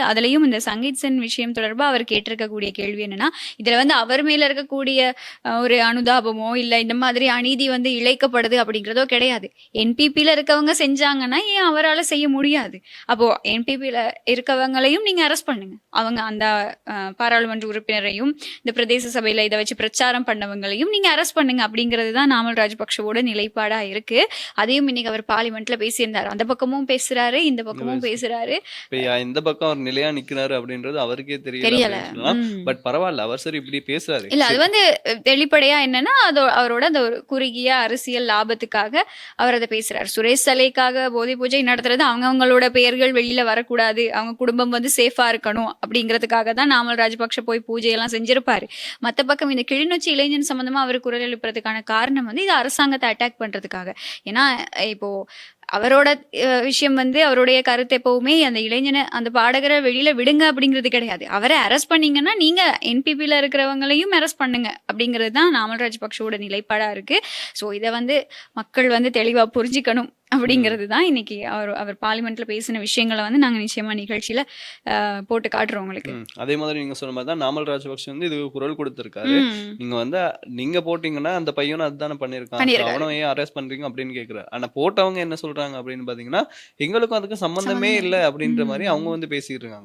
அதுலயும் இந்த சங்கீத் சென் விஷயம் தொடர்பா அவர் கேட்டிருக்கக்கூடிய கேள்வி என்னன்னா, இதுல வந்து அவர் மேல இருக்கக்கூடிய ஒரு அனுதாபமோ இல்ல இந்த மாதிரி அநீதி வந்து இழைக்கப்படுது அப்படிங்கிறதோ கிடையாது. என்பிபில இருக்கவங்க செஞ்சாங்கன்னா ஏன் அவரால செய்ய முடியாது? அப்போ என்பிபில இருக்கவங்களையும் நீங்க அரெஸ்ட் பண்ணுங்க. அவங்க அந்த பாராளுமன்ற உறுப்பினரையும் இந்த பிரதேச சபையில இதை வச்சு பிரச்சாரம் பண்ணவங்களையும் நீங்க அரெஸ்ட் பண்ணுங்க அப்படிங்கிறது தான் நாமல் ராஜபக்ஷவோட நிலைப்பாடா இருக்கு. அதையும் இன்னைக்கு அவர் பார்லிமெண்ட்ல பேசியிருந்தாரு. அந்த பக்கமும் பேசுறாரு, இந்த பக்கமும் பேசுறாரு. இந்த பக்கம் அவர் நிலையா நிக்கிறாரு அப்படின்றது அவருக்கே தெரியல. பட் பரவாயில்ல, அவர் சரி இப்படி பேசுறாரு. இல்ல அது வந்து வெளிப்படையா என்னன்னா அவரோட அந்த ஒரு குறுகிய அரசியல் லாபத்துக்காக அவர் அதை பேசுறாரு. சுரேஷ் சலேக்காக போதை பூஜை நடத்துறது அவங்கவங்களோட பெயர்கள் வெளியில வரக்கூடாது, அவங்க குடும்பம் வந்து சேஃபா இருக்கணும் அப்படிங்கிறதுக்காக தான் நாமல் ராஜபக்ஷ போய் பூஜையெல்லாம் செஞ்சிருப்பாரு. மத்த பக்கம் இந்த கிளிநொச்சி இளைஞன் சம்பந்தமா அவர் குரல் எழுப்புறதுக்கான காரணம் வந்து இது அரசாங்கத்தை அட்டாக் பண்றதுக்காக. ஏன்னா இப்போ அவரோட விஷயம் வந்து அவருடைய கருத்து எப்பவுமே அந்த இளைஞனை அந்த பாடகரை வெளியில விடுங்க அப்படிங்கிறது கிடையாது. அவரை அரெஸ்ட் பண்ணீங்கன்னா நீங்க என்பிபில இருக்கிறவங்களையும் அரெஸ்ட் பண்ணுங்க அப்படிங்கிறது தான் நாமல் ராஜபக்ஷவோட நிலைப்பாடா இருக்கு. ஸோ இதை வந்து மக்கள் வந்து தெளிவா புரிஞ்சுக்கணும் அப்படிங்கிறது தான் இன்னைக்கு அவர் பார்லிமெண்ட்ல பேசின விஷயங்களை வந்து நாங்க நிச்சயமா நிகழ்ச்சியில போட்டு காட்டுறோம் உங்களுக்கு. அதே மாதிரி நீங்க சொன்ன மாதிரி தான் நாமல் ராஜபக்ஷ வந்து இது குரல் கொடுத்திருக்காரு. நீங்க வந்து நீங்க போட்டீங்கன்னா அந்த பையனும் அதுதானே பண்ணிருக்காங்க, அவனும் ஏன் அரெஸ்ட் பண்றீங்க அப்படின்னு கேக்குறாரு. ஆனா போட்டவங்க என்ன சொல்றாங்க அப்படின்னு பாத்தீங்கன்னா, எங்களுக்கும் அதுக்கு சம்பந்தமே இல்லை அப்படின்ற மாதிரி அவங்க வந்து பேசிட்டு இருக்காங்க.